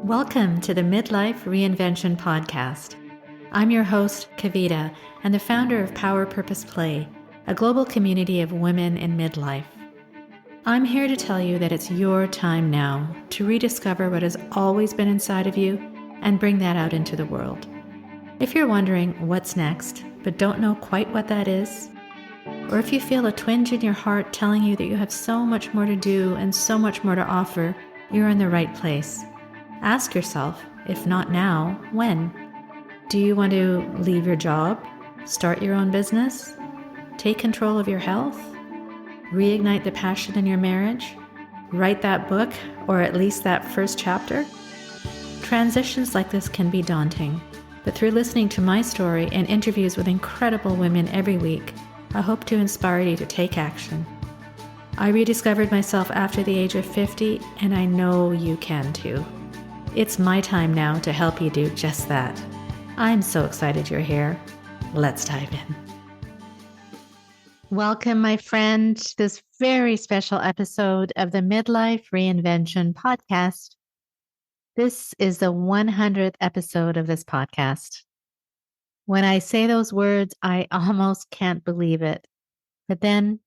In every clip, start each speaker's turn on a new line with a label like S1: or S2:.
S1: Welcome to the Midlife Reinvention podcast. I'm your host, Kavita, and the founder of Power Purpose Play, a global community of women in midlife. I'm here to tell you that it's your time now to rediscover what has always been inside of you and bring that out into the world. If you're wondering what's next, but don't know quite what that is, or if you feel a twinge in your heart telling you that you have so much more to do and so much more to offer, you're in the right place. Ask yourself, if not now, when? Do you want to leave your job, start your own business, take control of your health, reignite the passion in your marriage, write that book, or at least that first chapter? Transitions like this can be daunting, but through listening to my story and interviews with incredible women every week, I hope to inspire you to take action. I rediscovered myself after the age of 50, and I know you can too. It's my time now to help you do just that. I'm so excited you're here. Let's dive in. Welcome, my friend, to this very special episode of the Midlife Reinvention podcast. This is the 100th episode of this podcast. When I say those words, I almost can't believe it. But then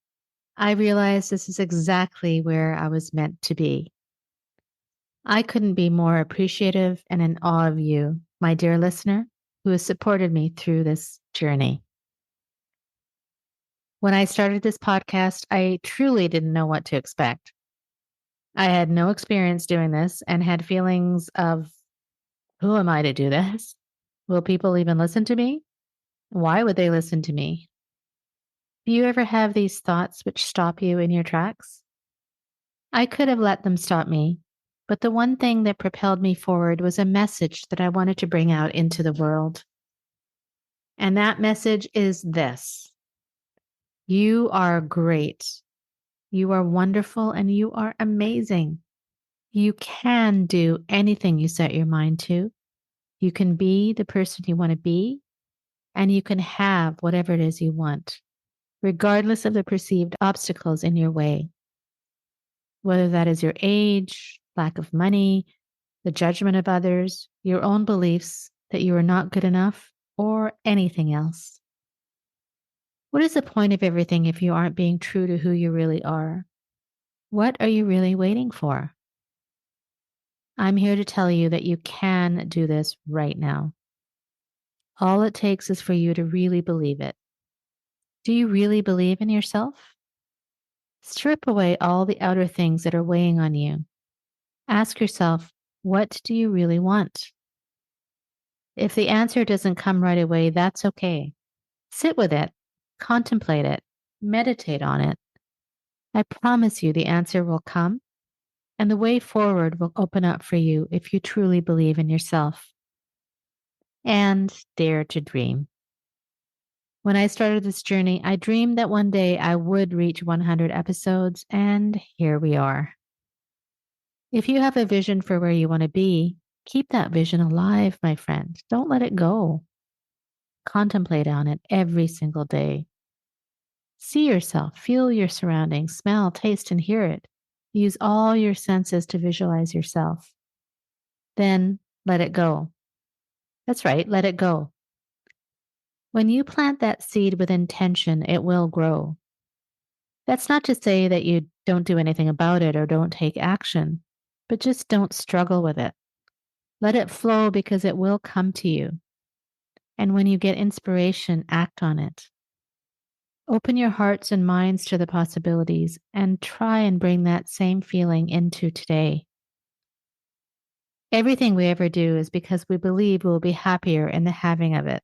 S1: I realized this is exactly where I was meant to be. I couldn't be more appreciative and in awe of you, my dear listener, who has supported me through this journey. When I started this podcast, I truly didn't know what to expect. I had no experience doing this and had feelings of, who am I to do this? Will people even listen to me? Why would they listen to me? Do you ever have these thoughts which stop you in your tracks? I could have let them stop me. But the one thing that propelled me forward was a message that I wanted to bring out into the world. And that message is this: you are great. You are wonderful and you are amazing. You can do anything you set your mind to. You can be the person you want to be, and you can have whatever it is you want, regardless of the perceived obstacles in your way. Whether that is your age, lack of money, the judgment of others, your own beliefs that you are not good enough, or anything else. What is the point of everything if you aren't being true to who you really are? What are you really waiting for? I'm here to tell you that you can do this right now. All it takes is for you to really believe it. Do you really believe in yourself? Strip away all the outer things that are weighing on you. Ask yourself, what do you really want? If the answer doesn't come right away, that's okay. Sit with it, contemplate it, meditate on it. I promise you the answer will come, and the way forward will open up for you if you truly believe in yourself. And dare to dream. When I started this journey, I dreamed that one day I would reach 100 episodes, and here we are. If you have a vision for where you want to be, keep that vision alive, my friend. Don't let it go. Contemplate on it every single day. See yourself, feel your surroundings, smell, taste, and hear it. Use all your senses to visualize yourself. Then let it go. That's right, let it go. When you plant that seed with intention, it will grow. That's not to say that you don't do anything about it or don't take action, but just don't struggle with it. Let it flow because it will come to you. And when you get inspiration, act on it. Open your hearts and minds to the possibilities and try and bring that same feeling into today. Everything we ever do is because we believe we will be happier in the having of it.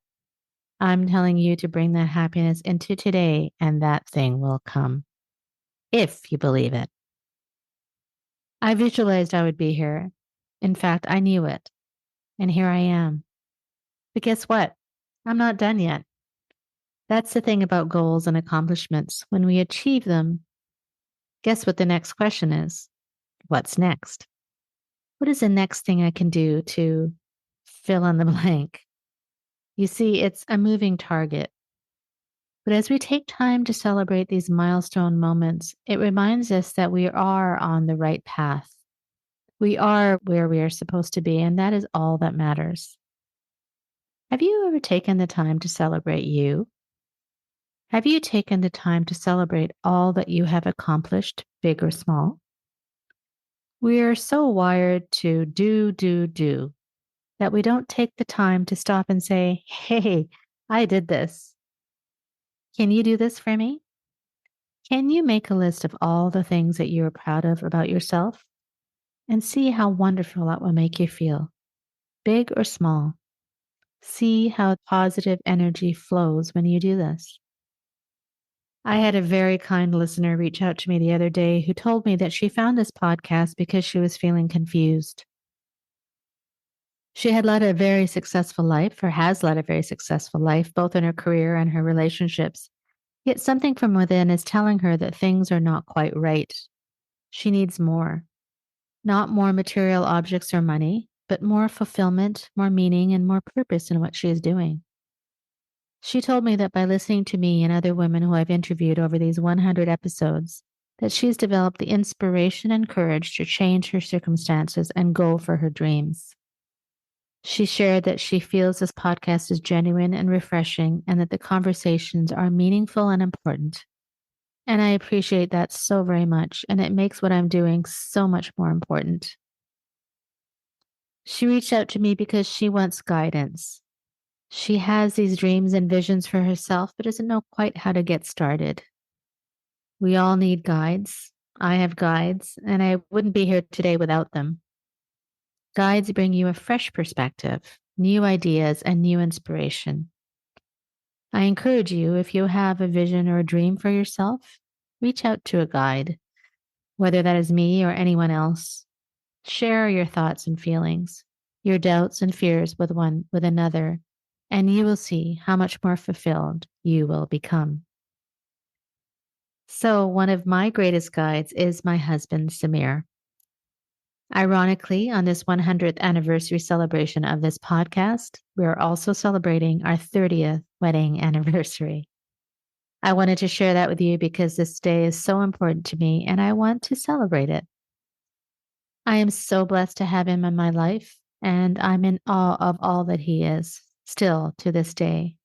S1: I'm telling you to bring that happiness into today, and that thing will come, if you believe it. I visualized I would be here. In fact, I knew it. And here I am. But guess what? I'm not done yet. That's the thing about goals and accomplishments. When we achieve them, guess what the next question is? What's next? What is the next thing I can do to fill in the blank? You see, it's a moving target. But as we take time to celebrate these milestone moments, it reminds us that we are on the right path. We are where we are supposed to be, and that is all that matters. Have you ever taken the time to celebrate you? Have you taken the time to celebrate all that you have accomplished, big or small? We are so wired to do, that we don't take the time to stop and say, hey, I did this. Can you do this for me? Can you make a list of all the things that you are proud of about yourself and see how wonderful that will make you feel, big or small? See how positive energy flows when you do this. I had a very kind listener reach out to me the other day who told me that she found this podcast because she was feeling confused. She had led a very successful life, or has led a very successful life, both in her career and her relationships. Yet something from within is telling her that things are not quite right. She needs more. Not more material objects or money, but more fulfillment, more meaning, and more purpose in what she is doing. She told me that by listening to me and other women who I've interviewed over these 100 episodes, that she's developed the inspiration and courage to change her circumstances and go for her dreams. She shared that she feels this podcast is genuine and refreshing and that the conversations are meaningful and important. And I appreciate that so very much, and it makes what I'm doing so much more important. She reached out to me because she wants guidance. She has these dreams and visions for herself, but doesn't know quite how to get started. We all need guides. I have guides, and I wouldn't be here today without them. Guides bring you a fresh perspective, new ideas, and new inspiration. I encourage you, if you have a vision or a dream for yourself, reach out to a guide, whether that is me or anyone else. Share your thoughts and feelings, your doubts and fears with another, and you will see how much more fulfilled you will become. So, one of my greatest guides is my husband, Samir. Ironically, on this 100th anniversary celebration of this podcast, we are also celebrating our 30th wedding anniversary. I wanted to share that with you because this day is so important to me and I want to celebrate it. I am so blessed to have him in my life, and I'm in awe of all that he is, still to this day.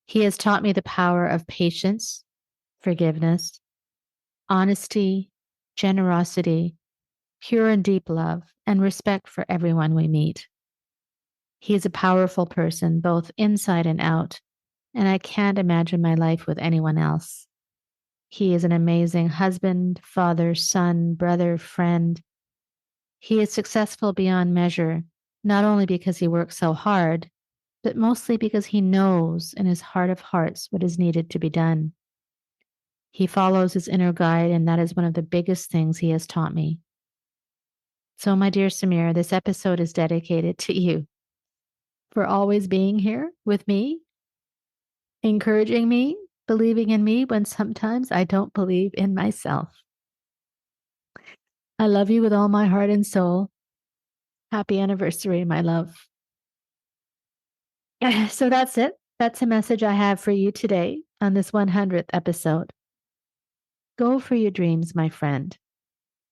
S1: He has taught me the power of patience, forgiveness, honesty, generosity, pure and deep love, and respect for everyone we meet. He is a powerful person, both inside and out, and I can't imagine my life with anyone else. He is an amazing husband, father, son, brother, friend. He is successful beyond measure, not only because he works so hard, but mostly because he knows in his heart of hearts what is needed to be done. He follows his inner guide, and that is one of the biggest things he has taught me. So, my dear Samir, this episode is dedicated to you for always being here with me, encouraging me, believing in me when sometimes I don't believe in myself. I love you with all my heart and soul. Happy anniversary, my love. So that's it. That's a message I have for you today on this 100th episode. Go for your dreams, my friend.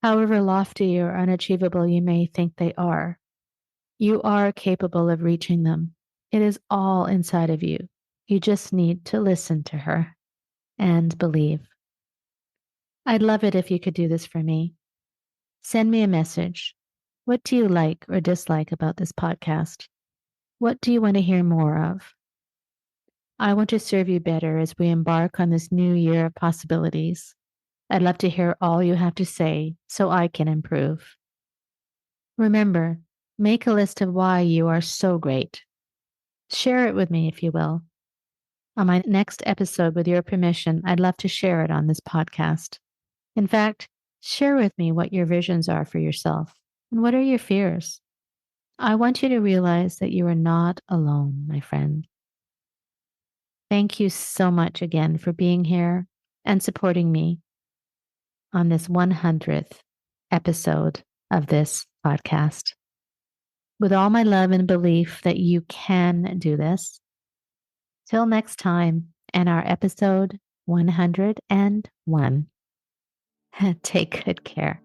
S1: However lofty or unachievable you may think they are, you are capable of reaching them. It is all inside of you. You just need to listen to her and believe. I'd love it if you could do this for me. Send me a message. What do you like or dislike about this podcast? What do you want to hear more of? I want to serve you better as we embark on this new year of possibilities. I'd love to hear all you have to say so I can improve. Remember, make a list of why you are so great. Share it with me if you will. On my next episode, with your permission, I'd love to share it on this podcast. In fact, share with me what your visions are for yourself and what are your fears. I want you to realize that you are not alone, my friend. Thank you so much again for being here and supporting me on this 100th episode of this podcast. With all my love and belief that you can do this, till next time and our episode 101. Take good care.